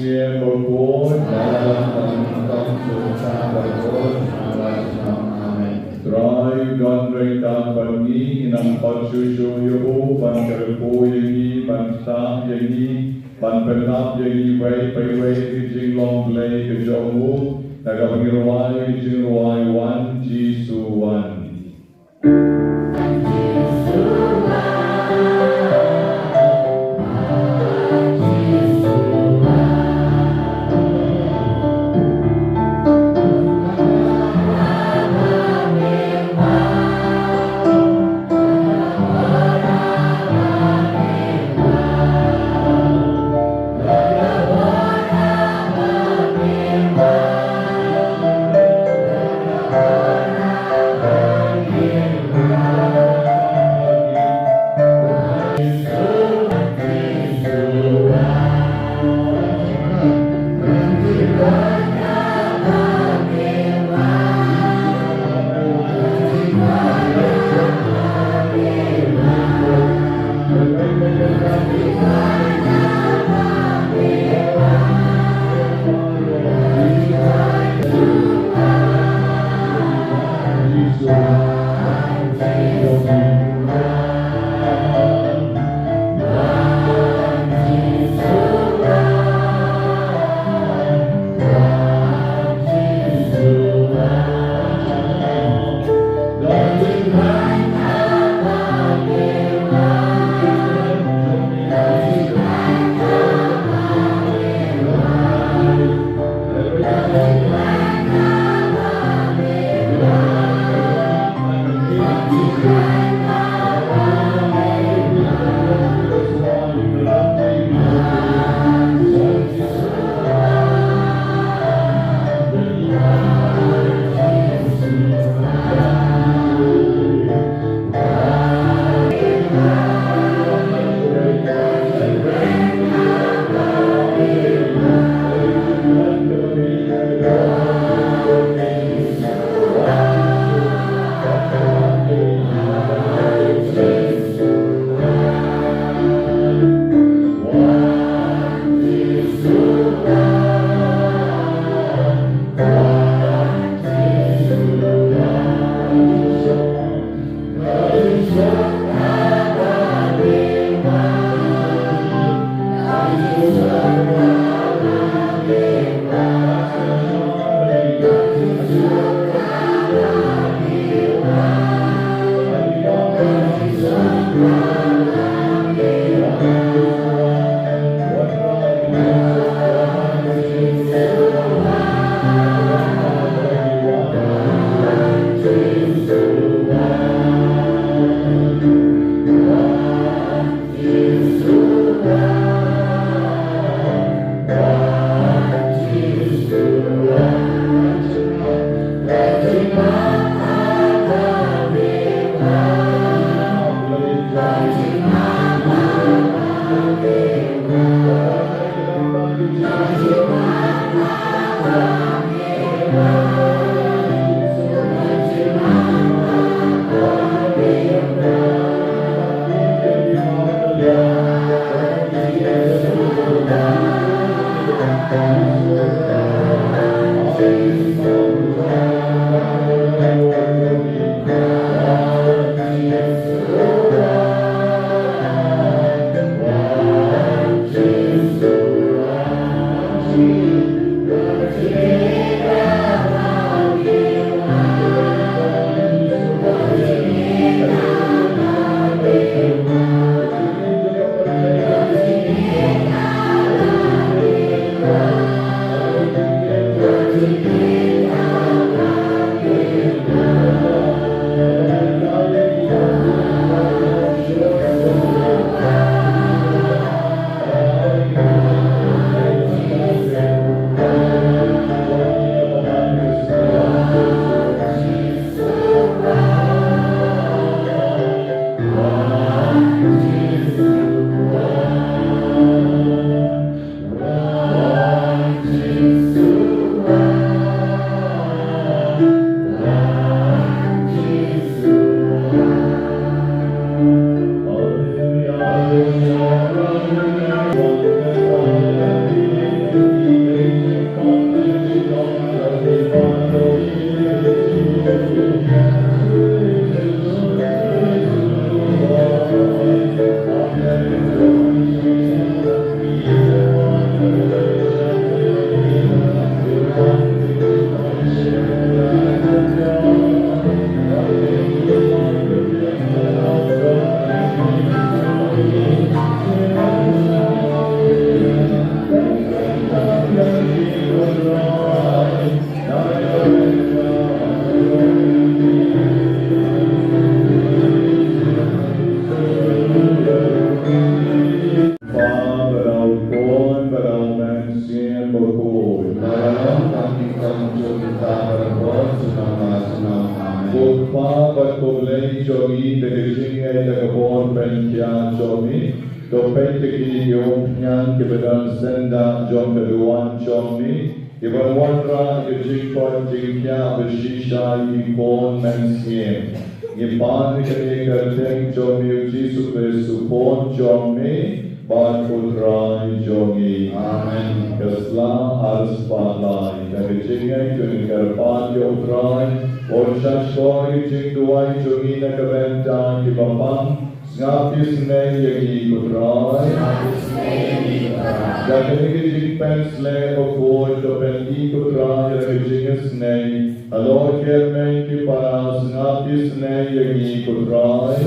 yang berkut dalam menonton dosa berkut Amen. Try God mereka bagi nampak susu yohu ban kerpu yang ban sam yang ban penap yang way kijing long lay kejomu naga pengirwai kijing ruai wan jisuan. berkoi. Menolong kami untuk kita berbuat senang-senang. Amin. Bukpa berkolei jogi dari singai dari bor penkia jogi. Dopetiki yomnyan kebedan senda jom keduan jogi. Iban wandra jikpon jikya beshisha yikon mensiem. Iban kene kerteng jogi Yesus Kristus pon jogi. Ban putra jogi. Amen. Kesla harus palai. Dari singai joni kerpan jotrai. Orshas koi jing duai jogi na kebenta di bapang. Ngapis ne yagi kutrai. Jadi jing pensle okoi to pendi kutrai yagi jinges ne. Alor kermen ki paras ngapis ne yagi kutrai.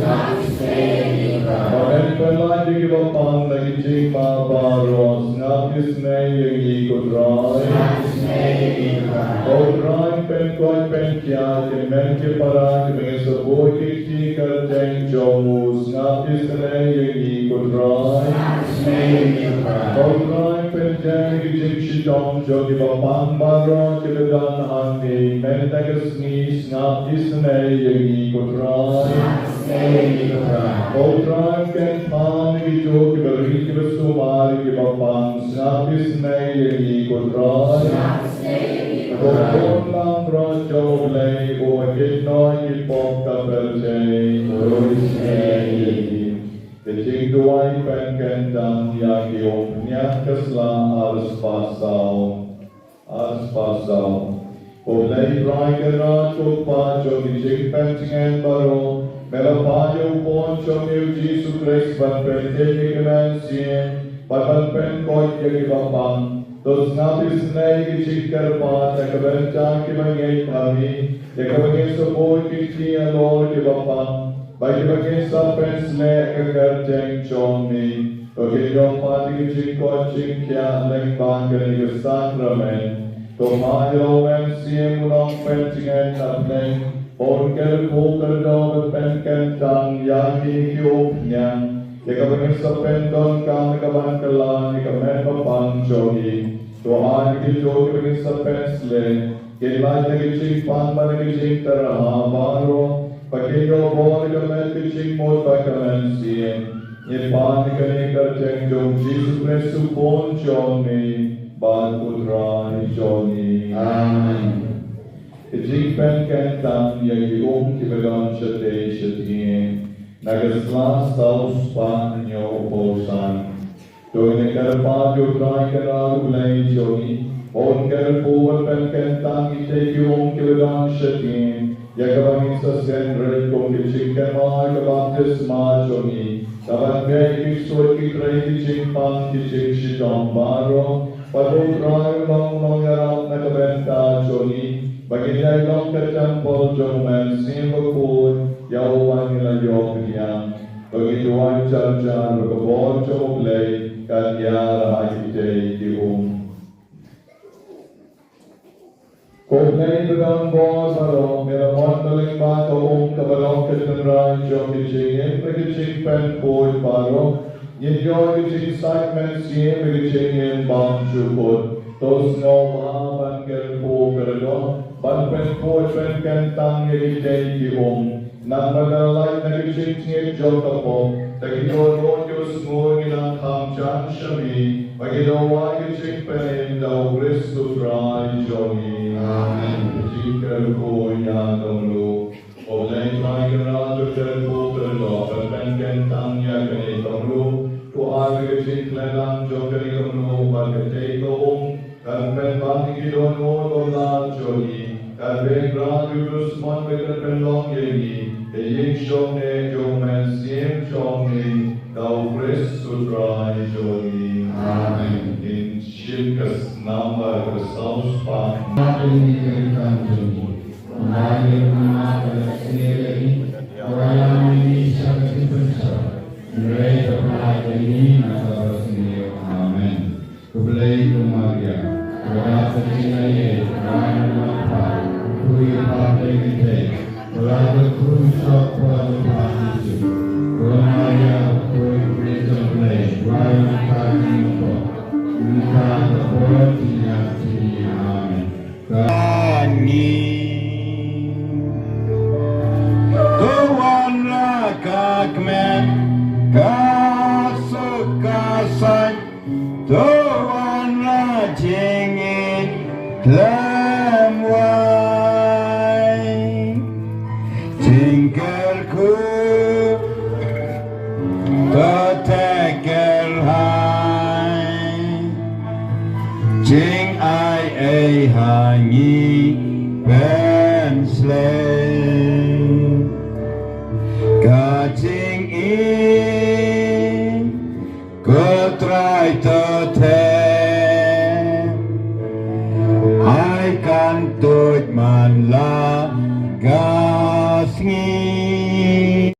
Pamen pelai di bapang lagi jing ma baros ngapis ne yagi kutrai. Kutrai pen koi pen kya kemen ki paras mengesaboi ki kerjeng jomus ngapis ne yagi kutrai. Kutrai pen jeng jing shidong jogi bapang baro kebedan hangi men tagas ni ngapis ne yagi kutrai. Kutrai ken pan ki jogi bari ki besumari ki bapang ngapis ne yagi kutrai. Kutrai lang rajo blay o kitnoy ki pop kapeljay Rois ne yagi. Kecing duai pen kentang yagi omnya kesla ars pasau. Olay rai kera chokpa jogi jing pen cingen baro. Mela payo pon chomil Yesus Kristus ban pen teki kemen sien. Ban pen koi yagi bapang. Tos ngapis nai ki chikar pa yakabencha ki bangay kami. Yakabangay saboi ki tiya lor ki bapang. Bagi bagi sapens ne agar jeng chomi, oke jom pati jing ko jing kya leng bang kani ke sakramen, to mayo men siem ulong pen jingen napneng, on kel kukar do pen kentang yaki kiopnyang, jika bagi sapen don kam kaban kalan ikamen papang jogi, to hari ki jogi bagi sapens le, kilai lagi jing pan bagi jing teraha baro. Pakiyo bol kamen kicing mod bakamen sien. Yepan kane kerjeng jom Yesus Kristus pon jomi. Ban putra jomi. Amen. Kicing pen kentang yagi kibedan shate shatien. Nagaslas taus pan nyo posan. Doine karpa jutrai kara ulay jomi. On karpo pen kentang ite kibedan shatien. Yakabang sa senre kong kicingkan mga kabaptisma jomi. Kaban may iksoy kitray kicing pang kicing shidong baro. Patutray long yaram na kabenta jomi. Bagay long katampol jomen simbakod. Yawan nila yokriyan. Bagituan charjan rukabon joglay. Kanyara hakitay kiung. Kognay begang bos baro, mera mon daling bato kabalong ketenrai jom kicingin, kicing pen boy baro, yin joy kicing segment sien kicingin bang chupot, tos ngo mahaban kel po kerdo, ban pen boy pen kentang kicing kiong, nang magalay na kicing ngit jom kapo, tagiyon yus mo nilang kamchan shami, magilawa kicing pen daw Kristus rai jomi. Amen. Jikar ko yadamlu, olay traigara jukar ko kerlo, pen kentang ya kani kamlu, tuar kicing lelang jokari kamlu, bagate toong, pen bani kidon mo lola joli, pen gradus man pen long yegi, ying shomne jomen siem shomne, thou Kristus rai joli. Amen. In Shilkas nama Kristus pa. Ini berikan jomi. Mengalir mengalir sendiri. Orang ini sangat besar. Mereka mengalir ini nasabah sendiri. Amen. Kebelai Maria. Berapa cinai. Rana mata. Kui partai kita. Berapa kurusok pada pasti. Raya kui berita belai. Raya kami muka. Muka berbuat jingi lemwai tinggalku tetekel hai jing ai hangi ben slay kajing có trai tơ thế ai can tôi màn la gas nghi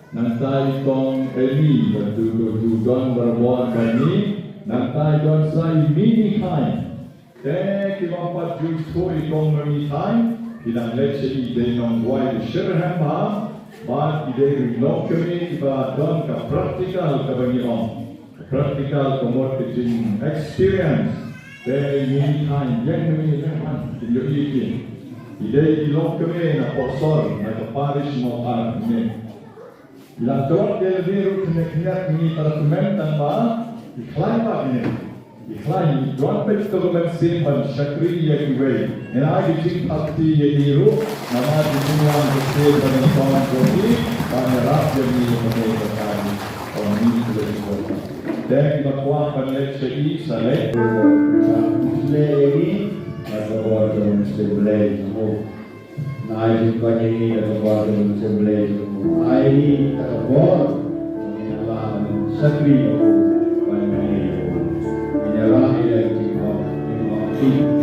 Nantai kong Eli bertutur don berbuat kami nantai don sai mini kai te kiwampat justoi kong mini kai kilang leche ide non wai shirham ba ba ide rinok kami kiba don ka practical ka bangion practical komot teaching experience te mini kai yang mini kan tinjo iki ide ilok kami na posor na parish mo arap ni Ilang tuan dia biru kena ni para pemain tanpa iklan apa ini? Iklan tuan betul betul simpan syakri yang gue. Enak dijin pasti yang biru nama dijinnya betul pada tuan kopi pada ras jadi mereka kali orang ini sudah dibuat. Dan bakwa pada segi saleh lagi atau orang sebelah Nai juga ini ada buat dengan sebelah Nai ada buat ini adalah sekri aku pada ini adalah yang kita ini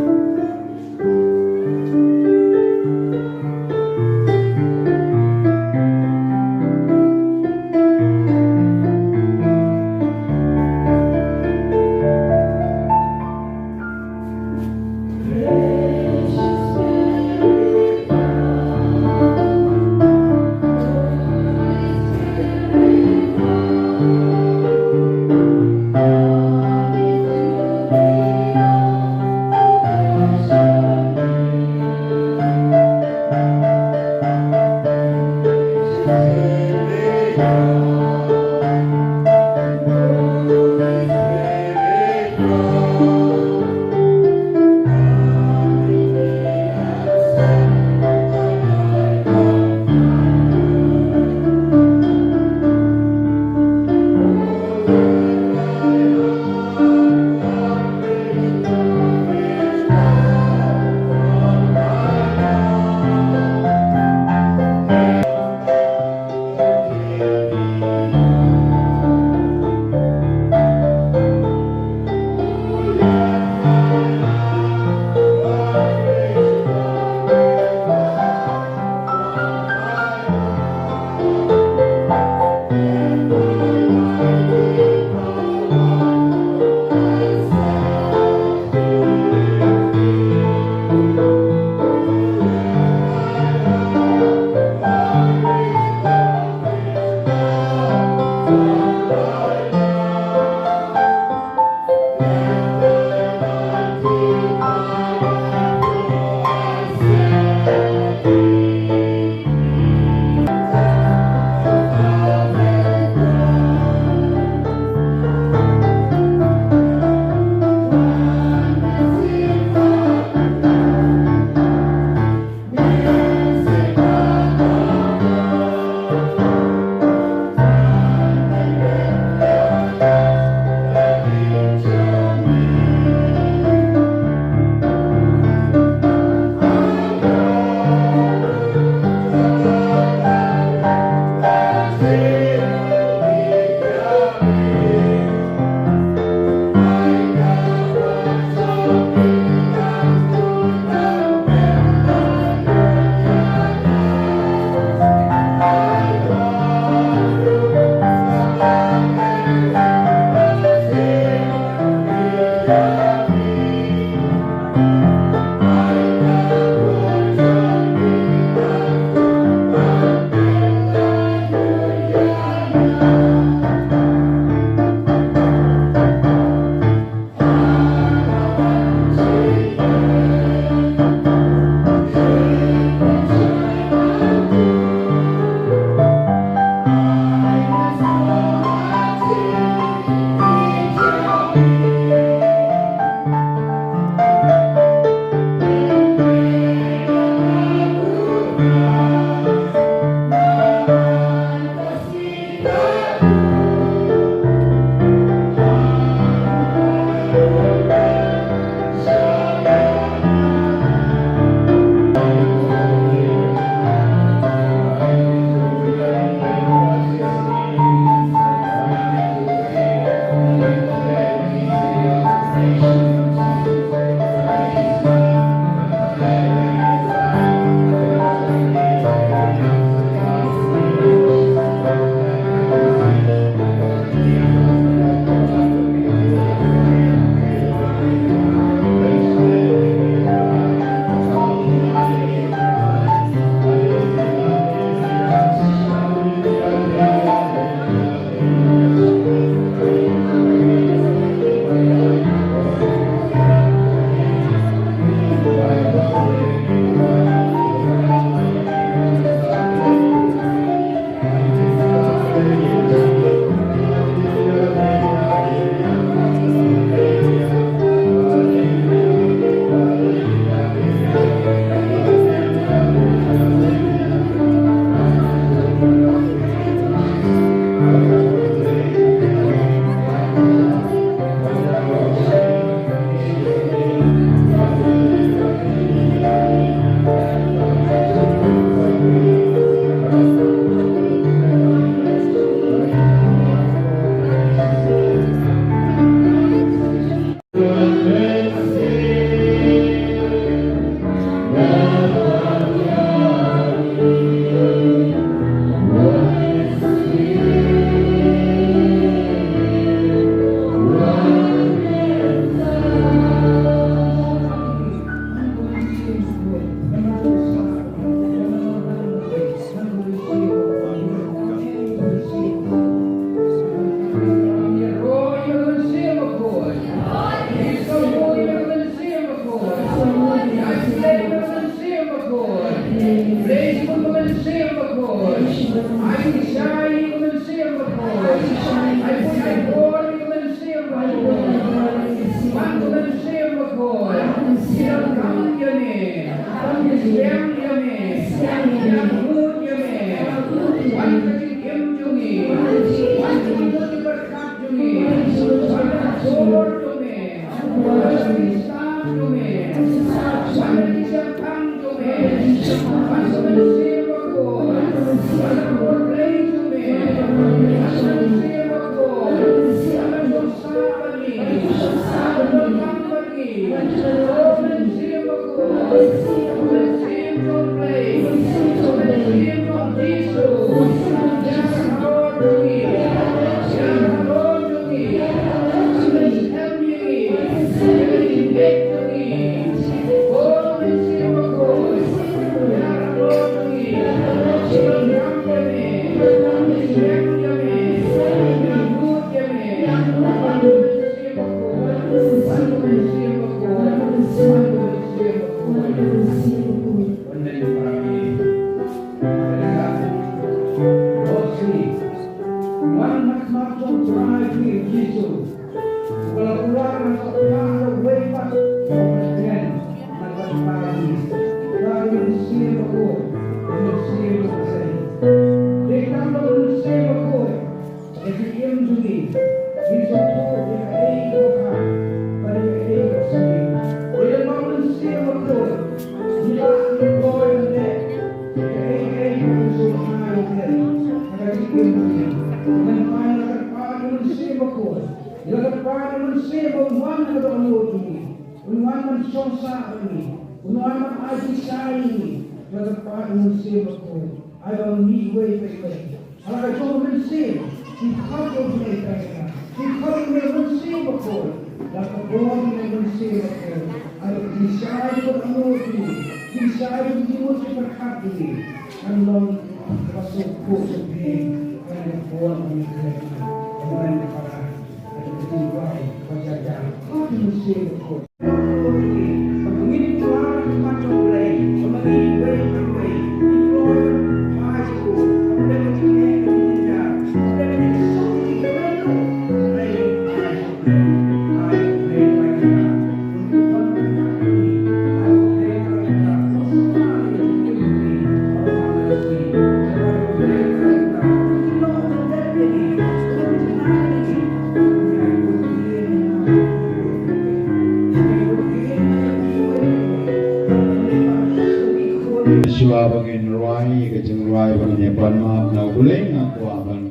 Sua bangin ruai kecing ruai bangin pan maaf na boleh ngaku aban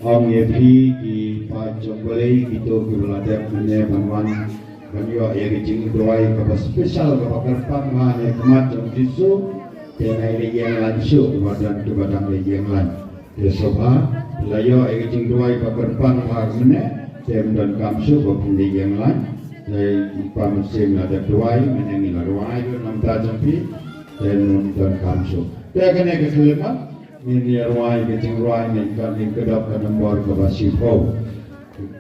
om yepi ki pajong boleh itu ki belajar punya banwan banyo ya kecing ruai ke spesial ke pakar mana kemacam jisu tenai lagi yang langsung badan tu badan lagi yang lain desoba layo ya kecing ruai pakar mana tem dan kamsu bapun lagi yang lain dari pamusim ada ruai menengi ruai itu nam tajam pi dan kamsu. Dia kena keselipan. Ini ruai kecing ruai ni kan kedap kan nombor kebasifau.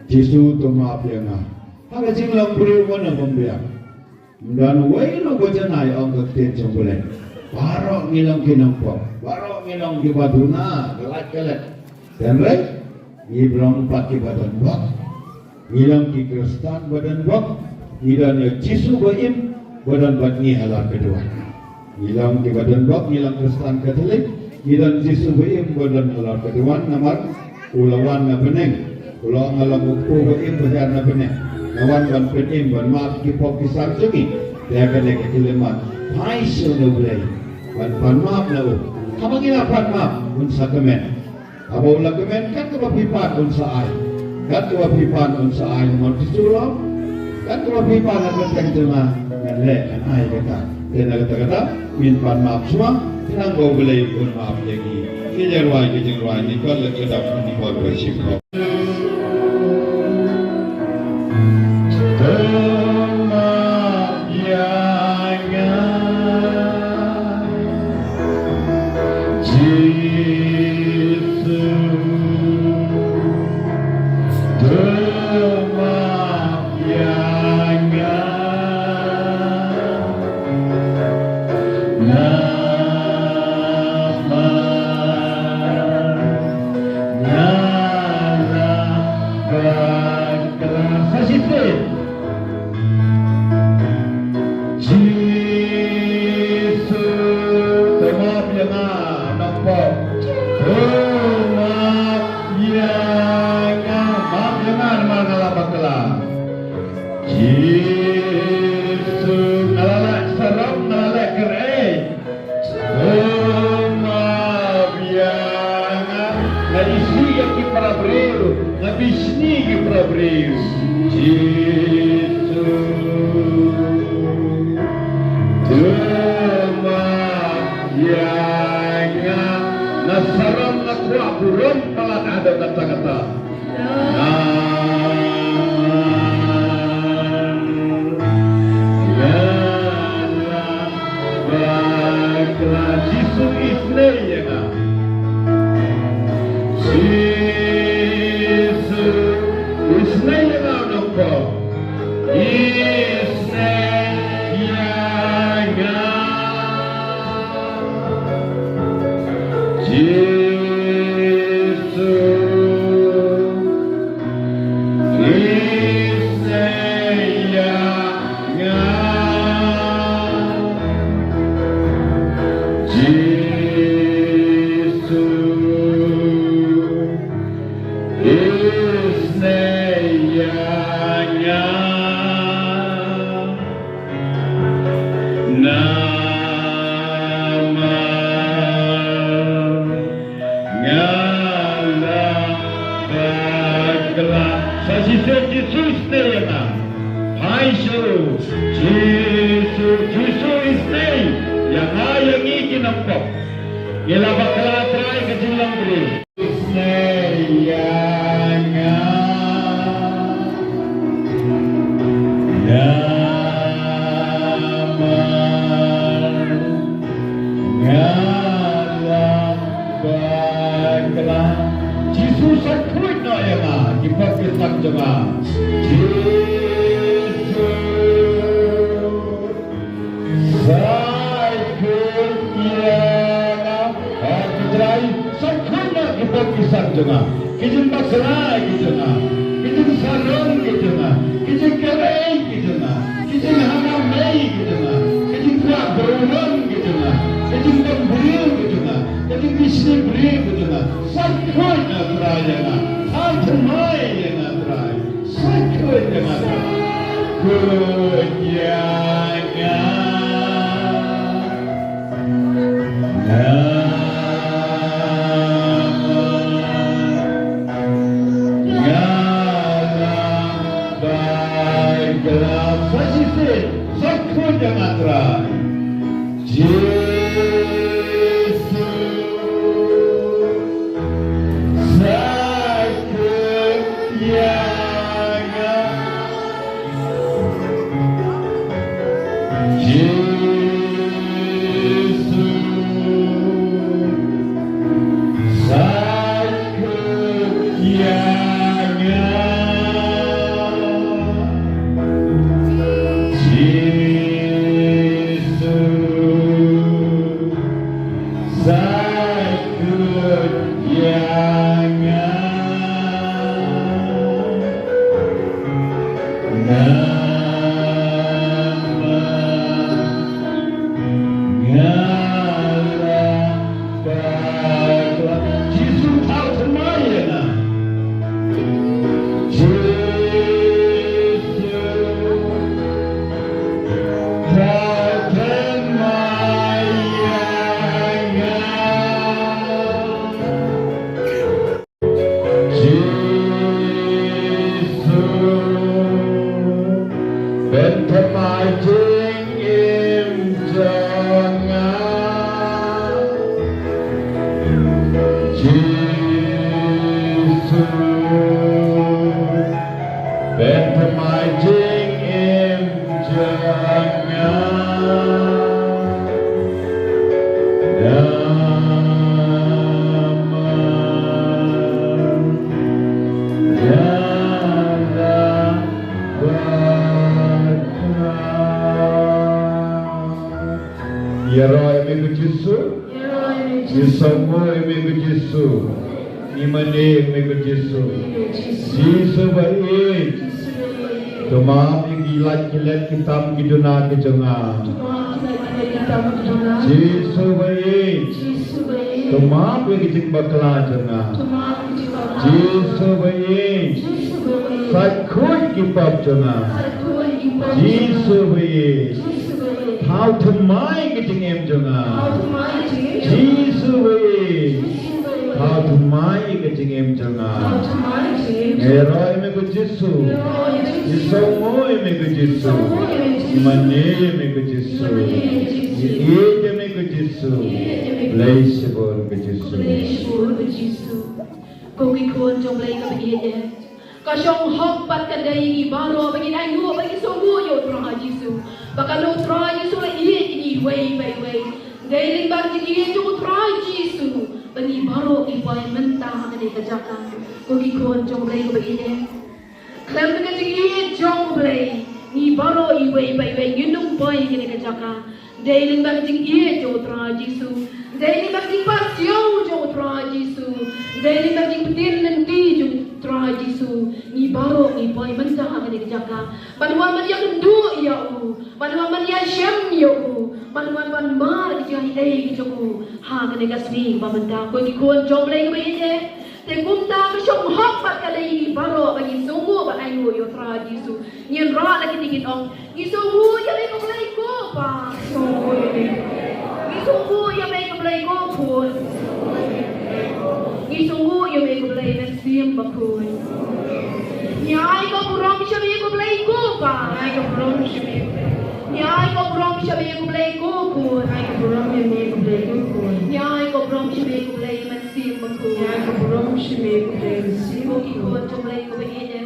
Jisu tu maaf yang ah. Apa kecing lang beri mana pembiak. Dan wei lo bojanai orang ketin cembulan. Barok ngilang kinampok. Barok ngilang di baduna gelat-gelat. Dan rek ngilang pakai badan bak. Ngilang di kristan badan bak. Ngilang jisu baim badan bak ni halah kedua. Hilang di badan bak, hilang Kristen Katolik, hilang Yesus baim badan halar keduan namar ulawan na beneng, ulang alam upu baim badan na beneng, nawan ban penim ban maaf kipok kisar jungi, dia kena kekiliman, hai sunu belai, ban maaf na u, kamu kira ban maaf unsa kemen, abu ulang kemen kan kewapipan unsa ai, kan kewapipan unsa ai mau disuruh, kan kewapipan akan terjemah nganle kan ai kata. Dan kata-kata minta maaf semua, tinang bau belai pun maaf lagi. Kijang ruai ni kalau kita dapat ni buat bersifat. Jesus ya nasaram nakwa buron palat ada kata-kata Jisu isnaya Jisu isnaya nako kitam kiduna kejenga Jisu baik Tumap yang kijing bakla jenga Jisu baik Sakut kipap jenga Jisu baik Thao thumai kijing em jenga Jisu baik Thao thumai kijing em jenga Eroi me ko Jisu Jisomo me ko Jisu Imane me ko Jisu Ije me ko Jisu Giêsu, lấy sự buồn của Giêsu. Lấy chúa của Giêsu. Cô ghi khôn trong lấy các bạn nhé. Có trong học bắt cái đây đi bao rồi bagi ai mua bagi số mua yo tra Giêsu. Và kalau tra Giêsu là iya ini way. Đây linh bagi iya cho tra Giêsu. Bagi baru ibai mentah ada kerjakan. Cô ghi khôn trong lấy các bạn nhé. Kalau dengan iya trong lấy ni baru ibai way yunung boy kini kerjakan. Đây linh bagi iya cho tra Giêsu. Đây linh bagi passion cho tra Giêsu. Đây linh bagi petir nanti cho tra Giêsu. Ni baru ni boy mentah akan dikerjakan. Manuan man yang kendu ya u. Manuan man yang syam ya u. Manuan man mar kerja hidai ke joku. Ha akan dikasih mentah. Kau ikut jom lagi begini. Tegum ta kesyok hok pat kali ini baru bagi sungguh bat ayu yo tra Giêsu. Nyen ra lagi dikit ong. Ni sungguh ya lagi kau lagi ko pa. Sungguh ya. Ni sungguh ya lagi kau lagi ko pun. Ni sungguh ya lagi kau lagi nasiam bakun. Nyai kau kurang bisa lagi kau lagi ko pa. Nyai kau kurang bisa lagi. Nyai kau kurang bisa lagi kau lagi ko pun. Nyai kau kurang bisa lagi kau lagi ko pun. Nyai kau kurang bisa lagi kau lagi nasiam bakun. Nyai kau kurang bisa lagi kau lagi nasiam bakun. Ikut jom lagi kau begini.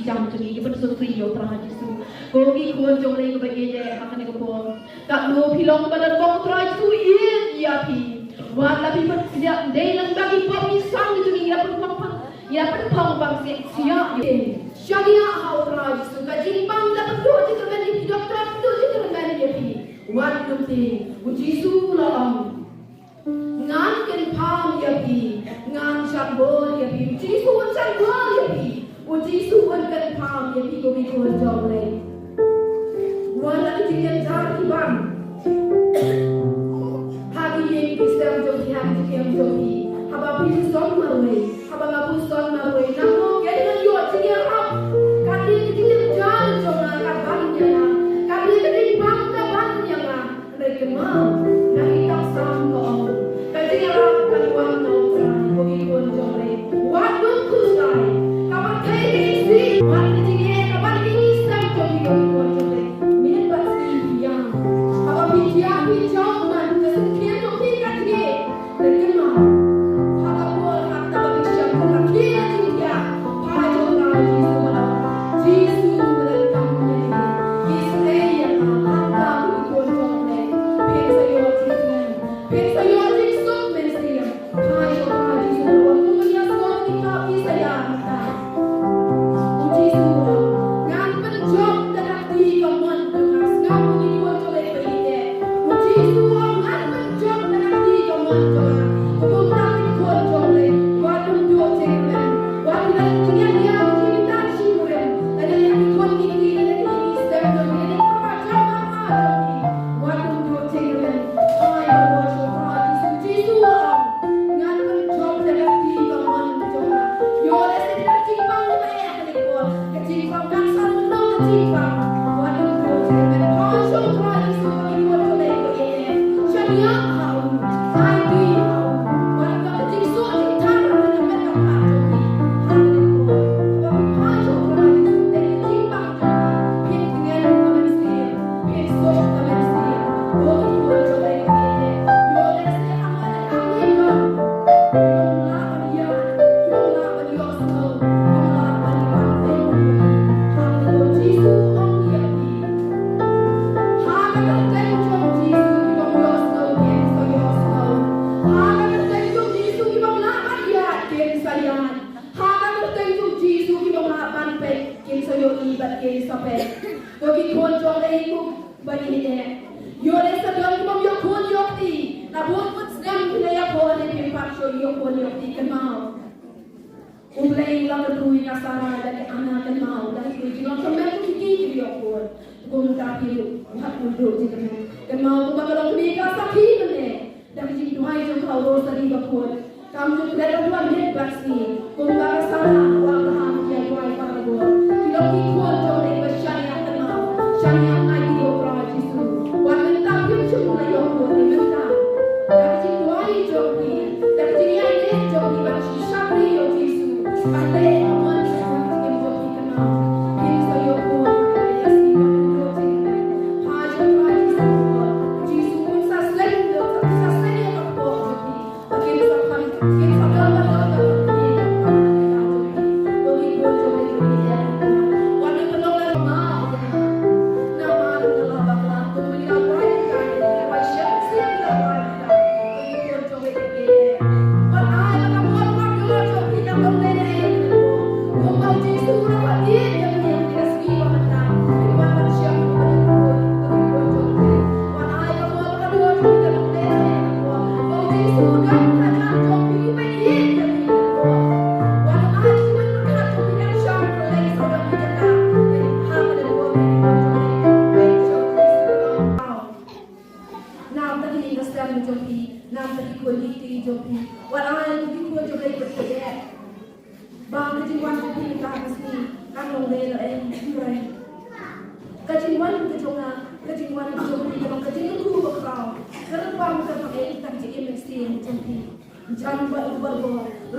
Jam jadi ibu sutri yo tra Giêsu. Kogi kon jom lagi kau begini akan ikut pun. Tak lu pilong pada kau tra Giêsu iya pi. Wah tapi bersedia dalam bagi pemisang itu ni ya perpang bang siap. Syariah hau tra Giêsu kaji bang dapat dua kita beri doktor tu kita beri dia pi. Wah nanti Giêsu lah. Ngan kiri pam ya pi, ngan syambol ya pi. Giêsu pun syambol ya pi. Giêsu pun kiri pam ya pi kogi kon jom lagi. Wah nanti dia cari bang. Hagi yang Kristen jogi hagi yang jogi. Haba pilih son marway, haba ngapu son marway. Namu kaya yo tinggal up. Kali tinggal jalan jona kapan ya. Kali tinggal bang kapan ya. Mereka mau nak kita sanggup. Kali tinggal kan wang nongkrong kogi kon jom lagi. Waktu kusai, kapan kaya isi. Waktu tinggal kapan Kristen jogi kogi kon jom lagi. Minat siang, haba pilih jauh man kesekian jogi kaki. Mereka mau. nam ta ni ngasam jopi nam ta ko ni ti jopi wala ai ki ko jopi ko te bang ti wan ti ta kasni kan long le la en right kajin wan ke jonga kajin wan jopi ko kajin ku ko ka karang pam ka pa e ta ji em sti jopi jan ba bo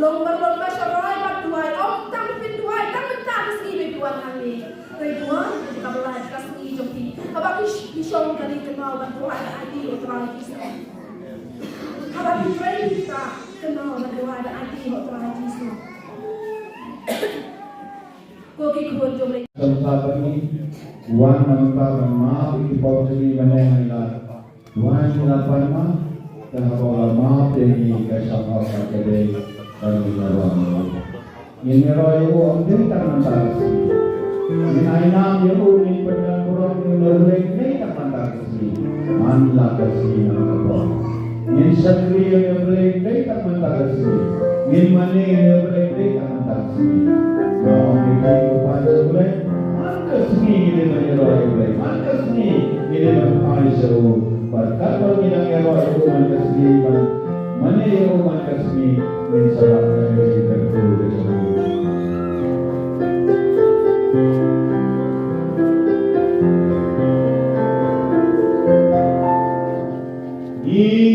long ba sharai ba tuai om tam pin tuai tam ta kasni be tuan ngi Tuan, kita belajar kasih joki. Apa kisah kali kenal bantuan ID otoran kita. Apa kisah kita kenal bantuan ID otoran kita. Koki kuat jomle. Saat ini, Tuhan meminta maaf di posisi mana yang hilang. Tuhan meminta maaf dan kalau maaf dari kesalahan terjadi dan dilakukan. Ini royu ambil tangan tangan. Inainam yung uling pagkakurang yung nalulay na pantagasi. Manla kasi ng kapwa. Ngin sakri yung nalulay na pantagasi. Ngin mani yung nalulay na pantagasi. Noong bigay ko pa sa ulay, mankas ni hindi na yung ulay. Mankas ni hindi na pangay sa ulo. Pagkatapos nilang yung mankas ni mani yung mankas ni ngin sa lakay yung ipagpulay sa ulo.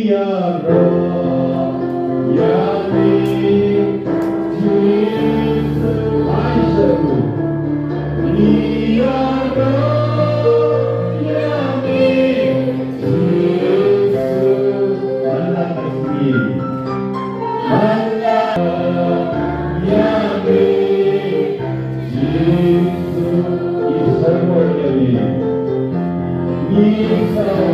Ya Roh, Ya Mim, Jesus, Aisyah. Ya Roh, Ya Mim, Jesus, Allah Kasih. Allah, Ya Mim, Jesus, Isa Mulia. Isa Mulia.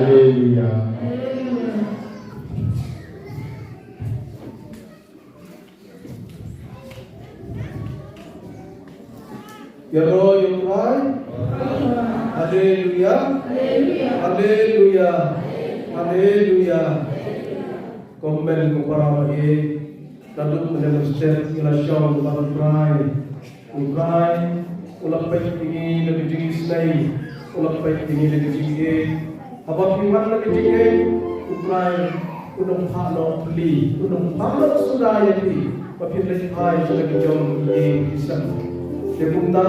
Haleluya. Ya roh yang rai. Haleluya. Haleluya. Haleluya. Komen kepada dalam mendengar ilasyon kepada Urai, ulang baik tinggi lebih tinggi senai, ulang baik tinggi lebih tinggi. Apa firman lebih tinggi? Urai, unung halo beli, unung halo sudah jadi. Tapi lebih high lebih jauh ini kisah. Dia bunda,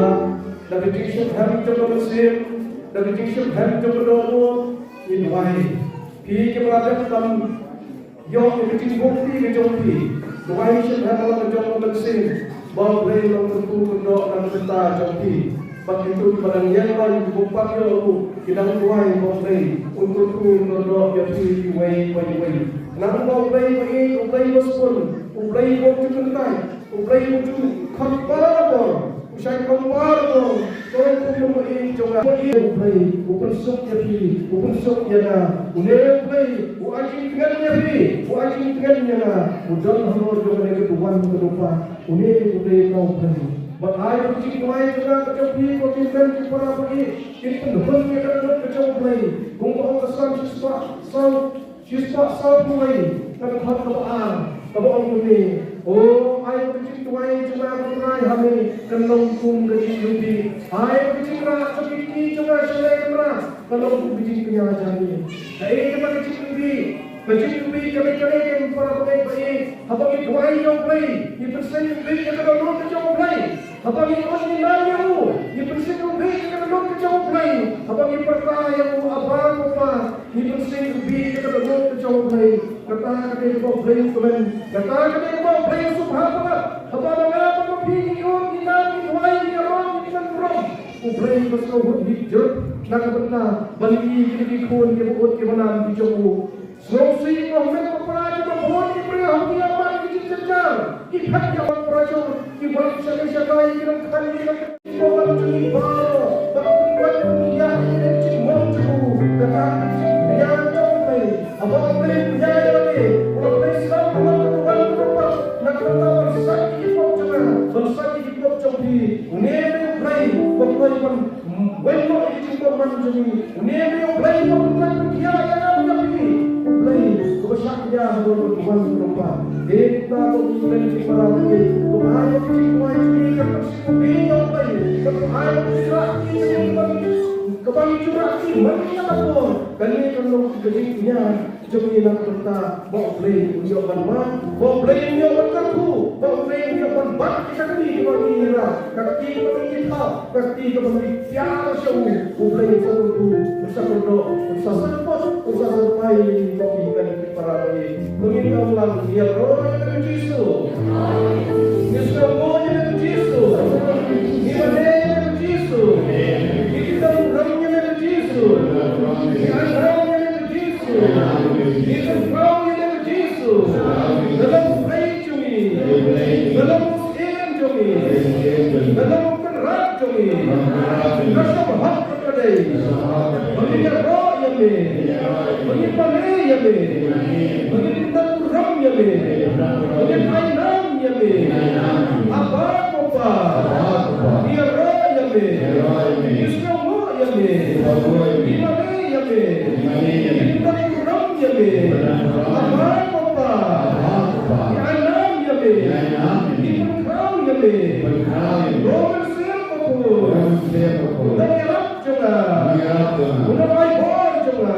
lebih tinggi hari jauh bersih, lebih tinggi hari jauh berdoa. Ini wahai, pi kepada kita. Yang lebih bukti kejauhi, doa ini adalah kejauhan bersih. Bahawa boleh tentu berdoa dan berta jauhi. Bagi itu pada yang lain bupati lalu kita doa yang boleh untuk berdoa jauhi way. Namun boleh berspon, boleh berjuang, boleh berkhabar. Usai kembali, kalau kamu ini jangan boleh, bukan sok jadi, bukan sok yana, boleh, wajib dengan yana, udah harus jangan keduan kedepan, boleh kau boleh. Bahaya kucing kuai juga kecopi, kucingkan kepada pergi, ini pendepan yang ada kecopi, gumpa kesan siswa mulai, kan hal kebahan, kebahan ini. Oh, ayo kucing tuai cuma kurai kami kenong kum kucing lupi. Ayo kucing rak kucing cuma selai keras kenong kum kucing punya jani. Ayo cuma kucing lupi kami yang para pemain baik. Apa kita tuai yang baik? Di persen lupi kita kenong kecau baik. Apa kita orang yang lalu? Di persen lupi kita kenong kecau baik. Apa kita perkara yang apa? Di persen lupi kita kenong kecau baik. Kata kita bawa baik teman. Kata kita bawa baik subhanallah. Apa nama pembimbing kita tuai yang orang kita kurang. Ubray bersohut hijab. Nak benar. Balik kita dikun kita buat kita menang di jauh. Solusi Muhammad kepada Tuhan diberi hati aman di sejar. Ikat jalan perajur di balik syarikat yang kali yang orang ini baru berbuat dunia ini cuma cukup. Kata yang sampai abang beri punya lagi. Orang beri sama Tuhan berubah. Nak benar bersaki di pop cobi. Unebe beri berbuat weno itu berbuat jadi. Unebe beri berbuat dia yang menjadi. Kebesaran dia berubah berubah. Kita berubah di paralel. Tuhan yang dibuat ini kebersih yang baik. Tuhan yang curah ini kembali curah ini mana pun. Kali kalau kejinya jauhi nak berta. Boleh dia berbuat. Boleh dia berkaku. Boleh dia berbuat. Kita ni bagi ira. Kaki kita. Kaki kembali tiada syau. Boleh satu bersama bersama baik kopi dan para mengingat ulang dia roh yang Yesus. Yesus roh yang Yesus. Iman yang Yesus. Kita roh yang Yesus. Kita roh yang Yesus. Kita roh yang Yesus. Dalam baik cumi. Dalam iman cumi. Dalam kerat cumi. Rasa bahat kepada mengingat roh yang bagi pandai ya be, bagi tenturam ya be, bagi ainam ya be, apa apa, dia roh ya be, Yesus ya be, imane ya be, tenturam ya be, apa apa, ainam ya be, imam ya be, roh siapa dari Arab juga, udah baik boy juga.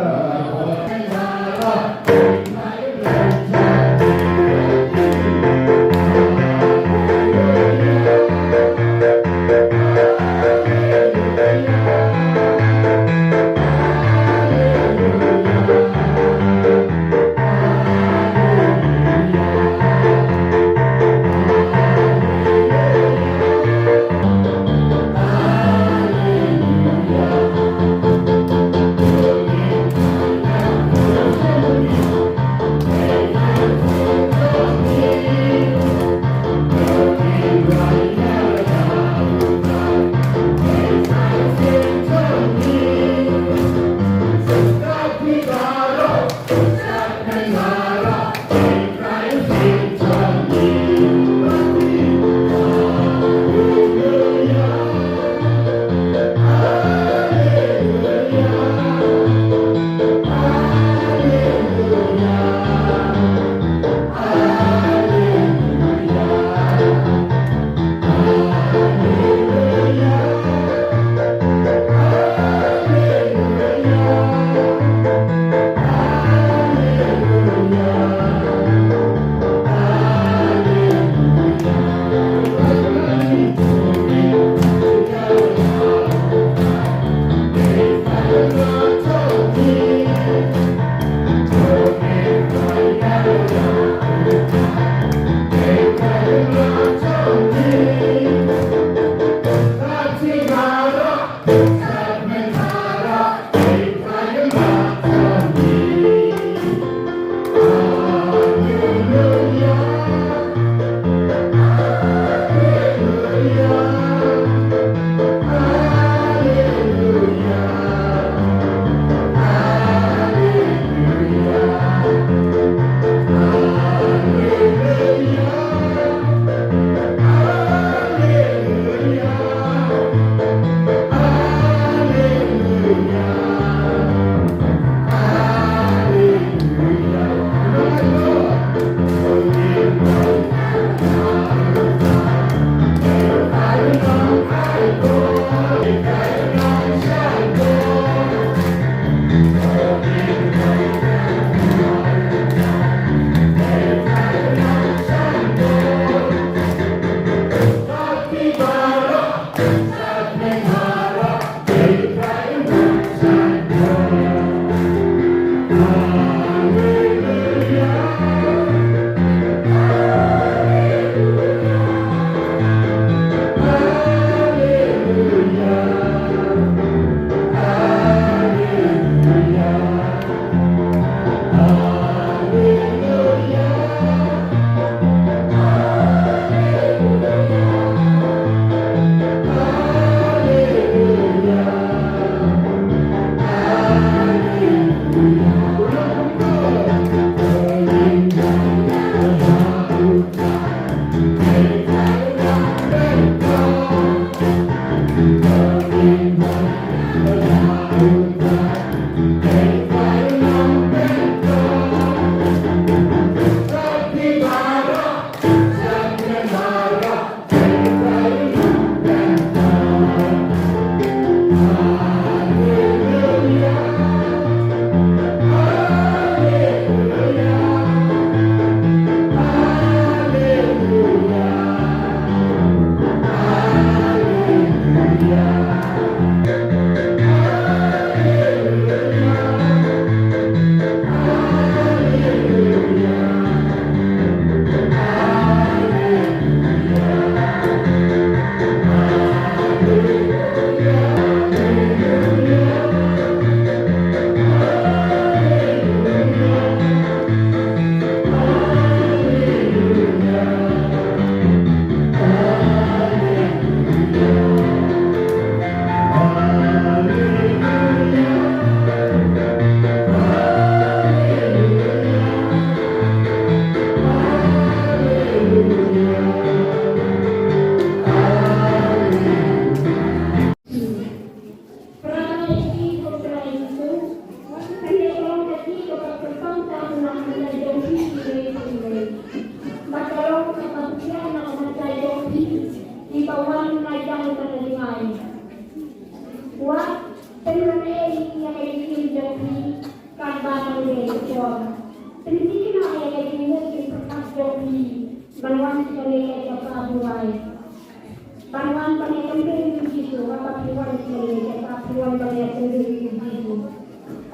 Banwan panay Jisu, kapapiwan sila, kapapiwan panay Jisu.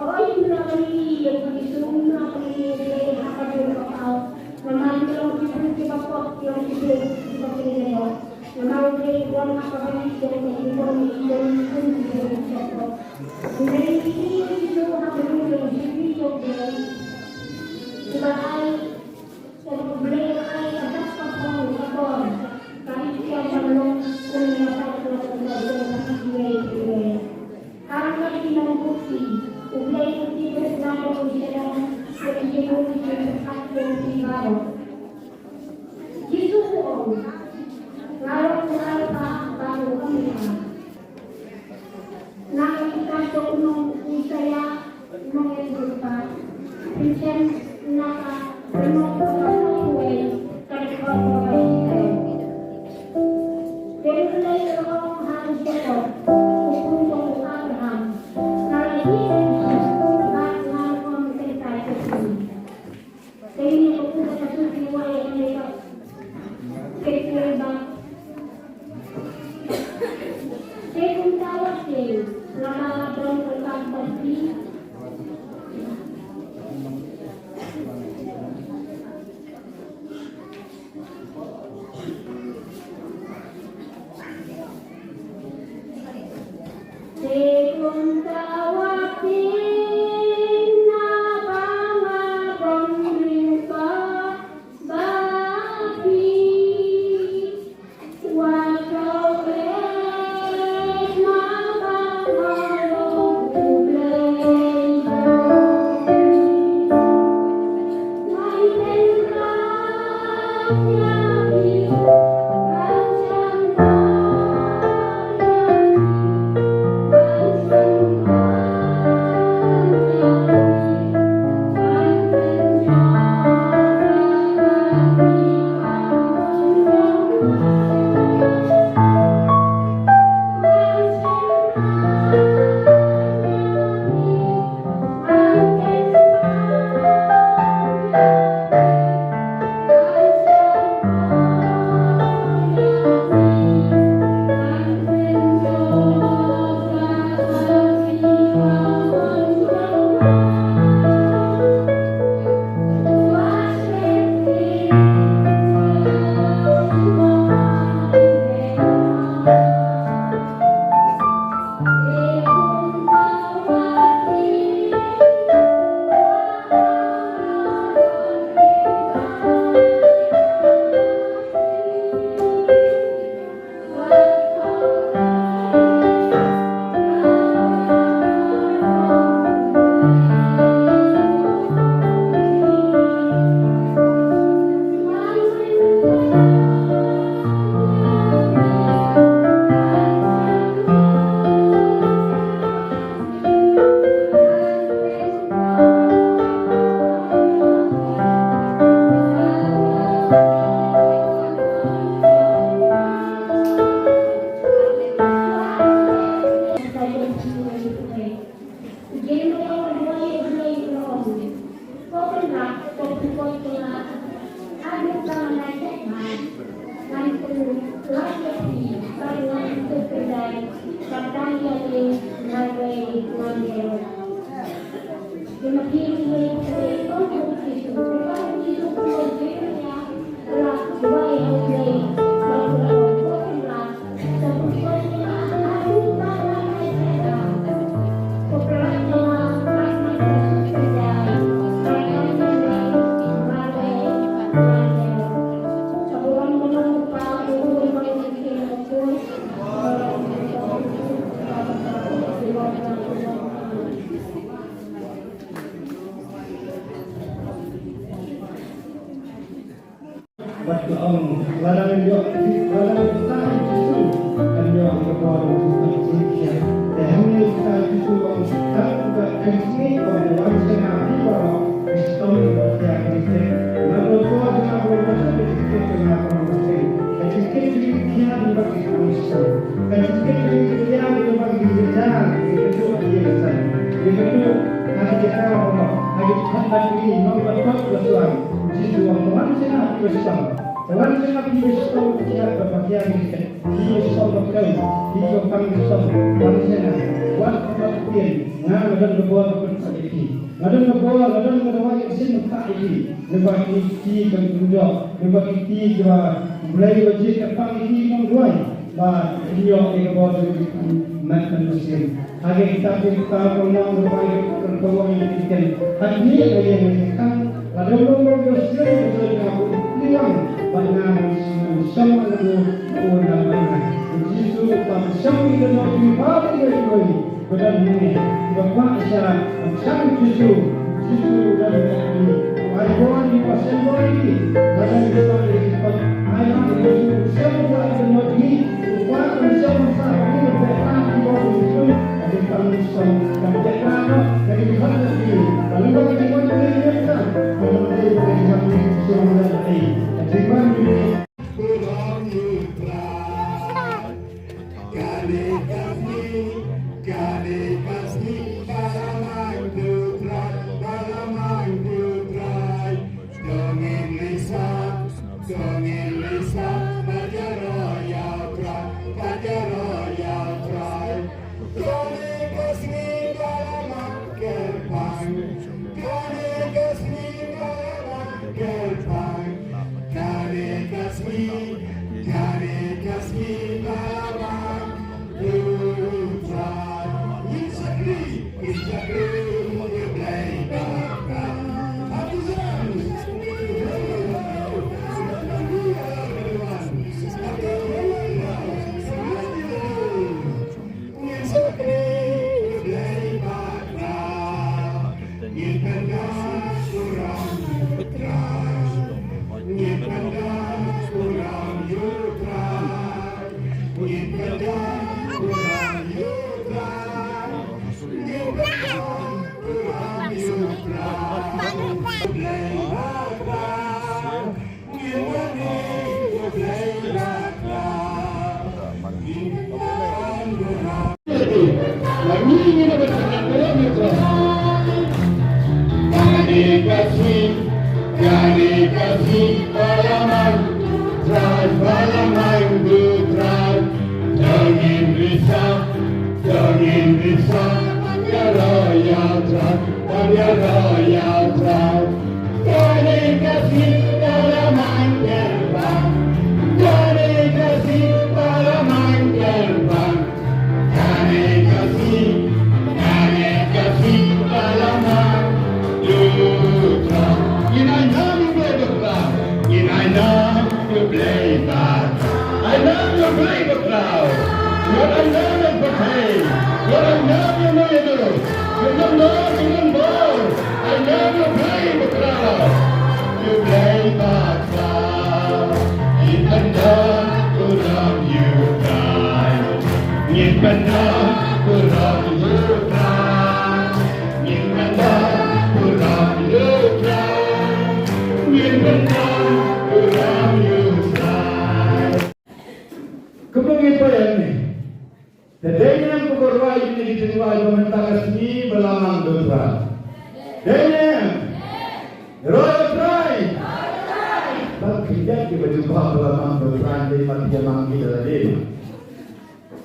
Oo, yung mga kami, yung Jisu, mga kami, hapagod kapal. Naman yung ipapot, yung Jisu, sa pinili. Naman yung hapagod, yung Hindi yung Jisu, hapagod, yung Jisu, diba ay, sa problema ay, atas kapal, kapal. Kahit siya malong kung nasa sa karang lagi ng bukti, ublay ng tibet na kung siya sa itinuli siya sa aktong tibaro. Jisu ko, lalo ko alpa bago kami na. Nakikita ko nung isaya nung ito Pinsen naka remoto ng kuway kahit ko Pero ang harus ko, kung Abraham, nalahitin siya, at nalaman ko tayo sa Kaya niya ko sa susiway ang nila, kaya ba? Kaya kung tawag siya, nakalabang ko sa pagpapit, Waktu larangan dia larangan itu kan dia berbuat seperti dan hanya kita itu tak ekspresi orang yang ada sistem yang kita lalu buat dengan proses kita dengan proses ekspresi dia dibagi konsep ekspresi dia dibagi jalan itu biasa itu ada orang ada hendak ini nomor 4 jitu orang senang bersama orang senang bersama dia berbahagia dia bersama kali dia kami bersama orang senang waktu berpikir ngadan berbuat seperti ngadan berbuat ngadan berbuat sin tak ini lebih tinggi dan tunjuk lebih tinggi juga mulai wajib apa ini membuat bah dia berbuat makan musim hari kita pernah berbagai pertemuan yang kita hari ini yang ada orang bersedia dengan pulang pada sama dengan orang Yesus bersama dengan pribadi dari pada ini bapak isyarat bersama Yesus dan ayat di pasal ini ada di ayat Yesus semua dengan ini bukan bersama ini berkat di bawah Yesus ada kami dan jaga dari Tuhan ini kalau bagi kita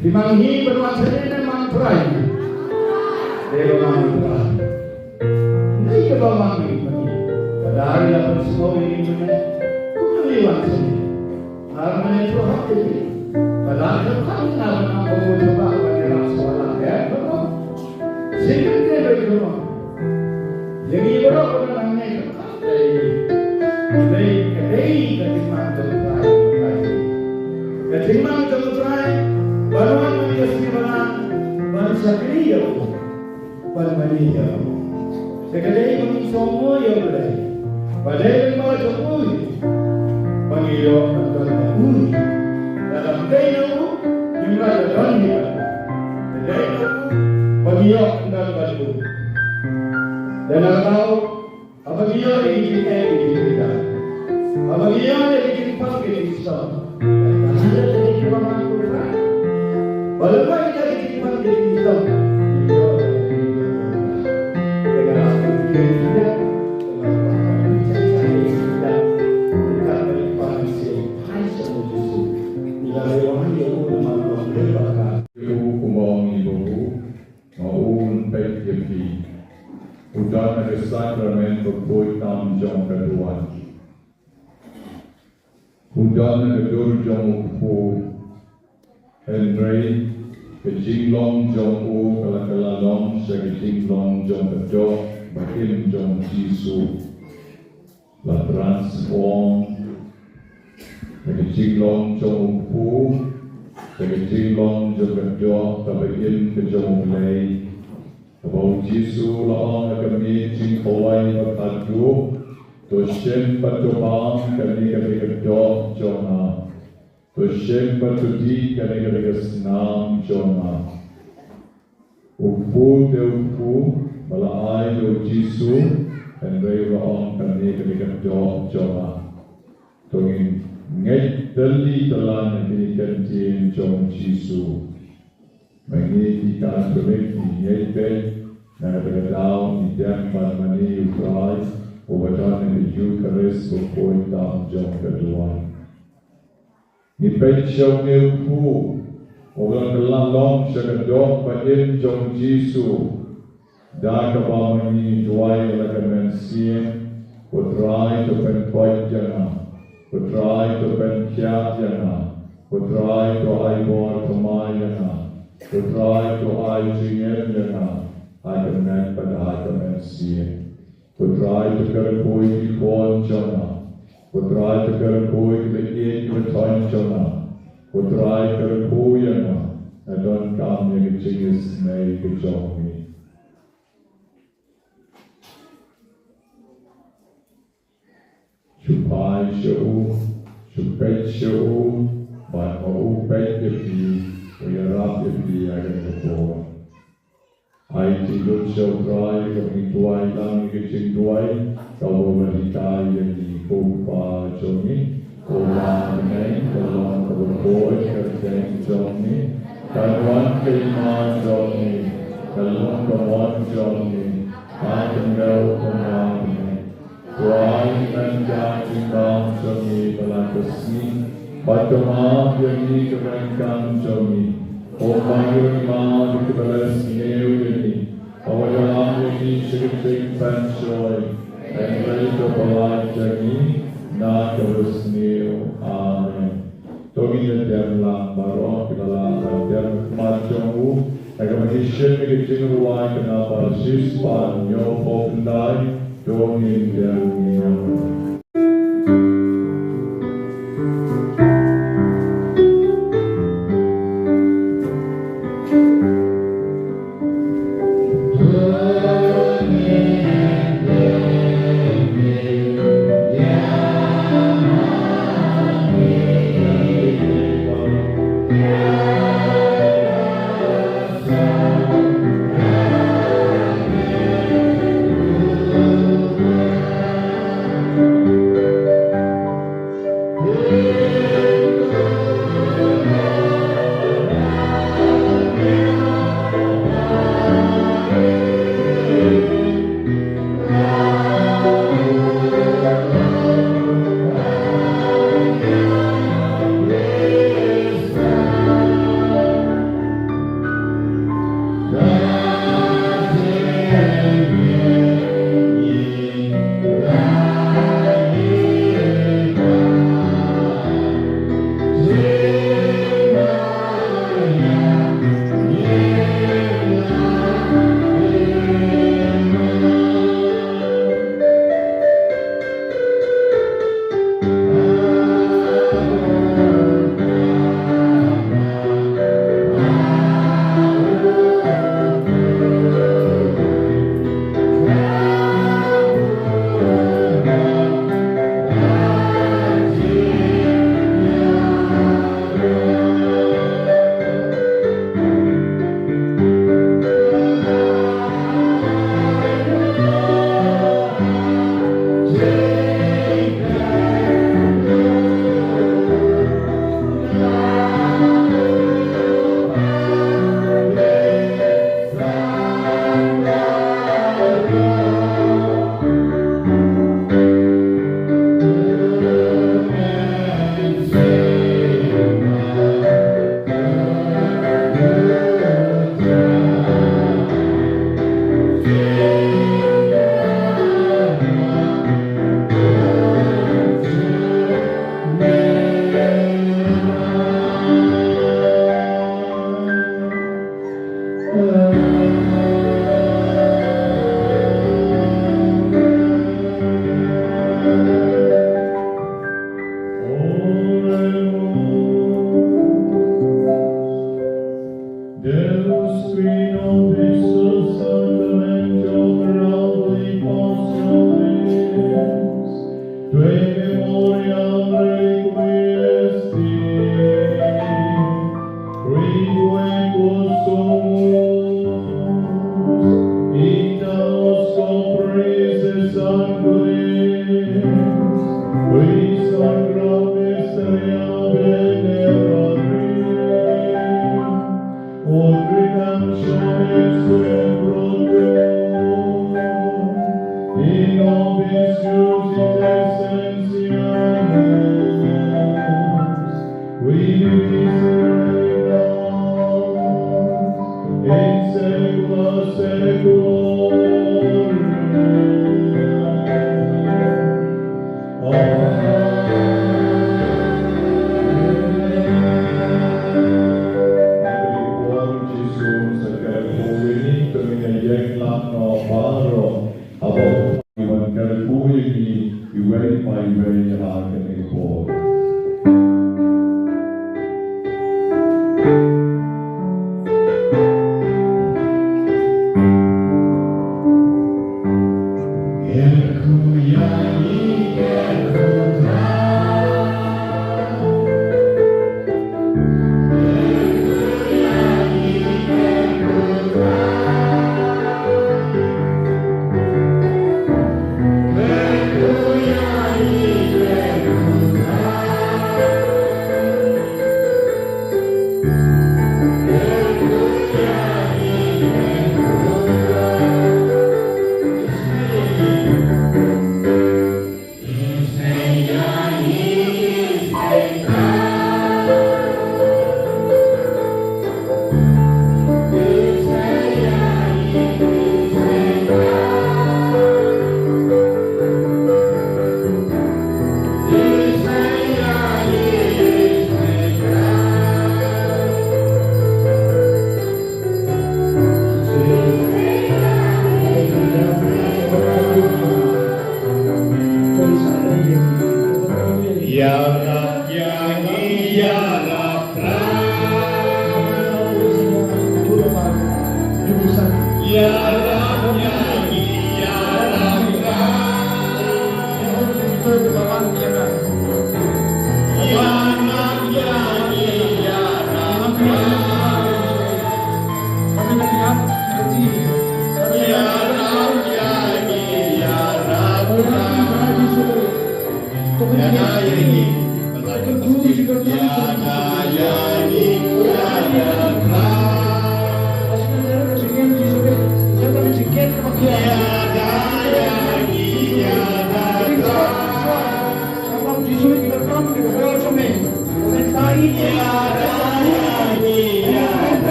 Dimanghi berwasanya memang perai. Dewa mantra. ini. Padahal kan naman ang pagmumaba ng sekolah ya, betul? Sehingga dia berjumpa. Jadi orang orang yang dari ketimang terutrai, baruan menjadi orang bangsa Kriya, Palmania. Sekali kami semua yang boleh, padahal mau jemput, Panginoon akan menghuni dalam dayanya jumlah dalam kita, dayanya Panginoon akan menghuni. Dan tahu apabila ingin kita, apabila ingin pakai Islam, ada dari orang Quran. Walaupun kita ingin pakai Islam, dengan aku tidak, dengan saya tidak dekat dari manusia. Hai semua Yesus, nilai orang yang ulama berbakat. Ibu kumong ibu, maupun baik jadi. Udana ke sakramen berbuat tam jong kedua. Udana ke dur jong upu Henry ke jinglong jong u kala-kalalong sa ke jinglong jong kedua bakim jong Jisu la transform ke jinglong jong upu ke jinglong jong kedua bakim ke jong lay. About Jisu laang kami jing kawai berkadu, to shem patubang kami kedok jona, to shem patudi kami senam jona. Upu de upu malai do Jisu dan rei laang kami kedok jona. Tongin ngai dali telan kami kentin jong Jisu. Mengi kita berlebih nyai na berdaun di dalam mani Ukraina, obatkan di Eucharis berpoin dalam jam kedua. Ni pensiun ilmu, orang kelalong sekedok pada jam Yesus. Dah kebawa ni juai lakukan siang, putrai tu penpoin jana, putrai tu penkiat jana, putrai tu aibor kemai jana. Putrai tu ai jingen jana, akan pada akan siang. Putrai tu kerkoi di kuan jana, putrai tu kerkoi di kuan jana, putrai kerkoi jana, adon kami kecingis nai kejongi. Chupai show, chupet show, ban mau pet jepi. Uyarap di akan berbuat. Hai tidur seutrai kami tuai lang kecing tuai kau berikai yang di kupa jongi kupa menai kalau kau berbuat kerjaan jongi kawan kelima jongi kalau kawan jongi akan kau kembali tuai menjadi bang jongi belakasi Batu maaf yang dikerenkan jongi, Omayun maaf dikebalas neu ini, Awalam ini syuting pensoy, dan mereka balai jongi, na terus neu, amen. Togi dan lang barong kita dan kemajongu, agar mengisyen mengisyen ruai kenapa sispan nyo popendai, dongin dan nyaman. Yeah.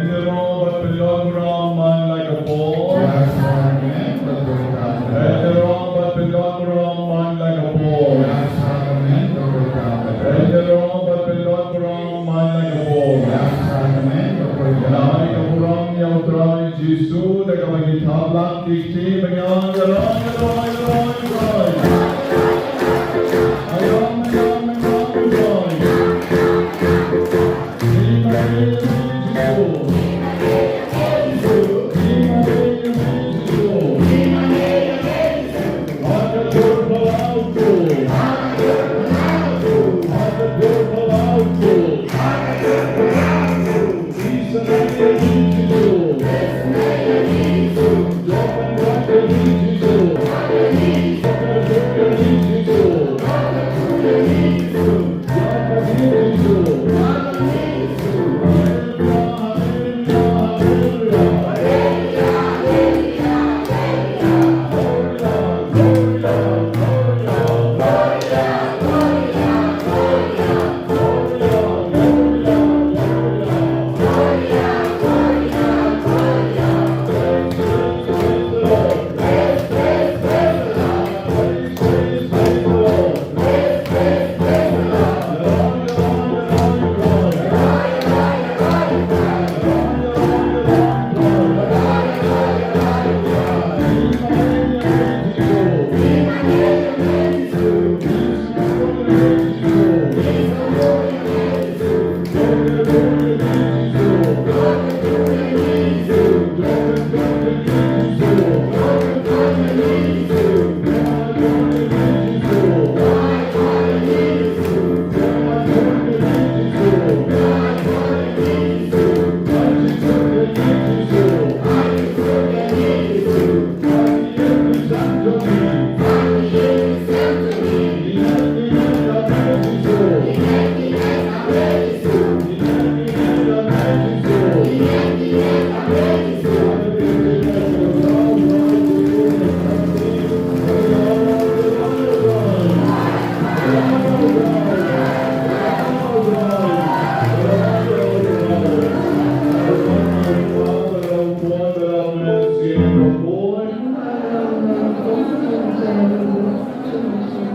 Enero but belong wrong man like a ball. Enero but belong wrong man like a ball. Enero but belong wrong man like a ball. Nai kaburang yang terai Jisu dekat bagi tablak dikti menyang gerang gerang gerang gerang. Ayam ayam ayam gerang.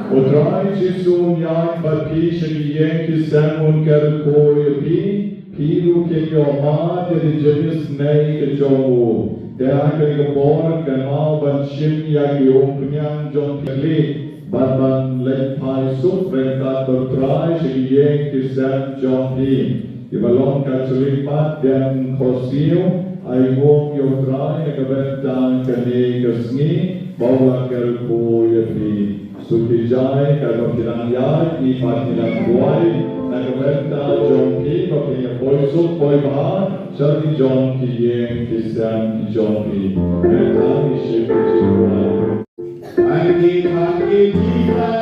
Utrai Jisu yang bagi sekian kisah mungkar koyopi pilu ke yoma dari jenis naik ke jowo dan ke kebor kenal banshim yang diumpunyang jom pilih ban lepai sut mereka bertrai sekian kisah jom di balon kacelipat dan kosil aibong yotrai nekabentang kene kesni bawa ke koyopi Sukijai kalau tidak ya di partilan buai nak berita jompi bagi boy suk boy bahan jadi jompi yang kisah jompi mereka isi berjuang. Pagi pagi kita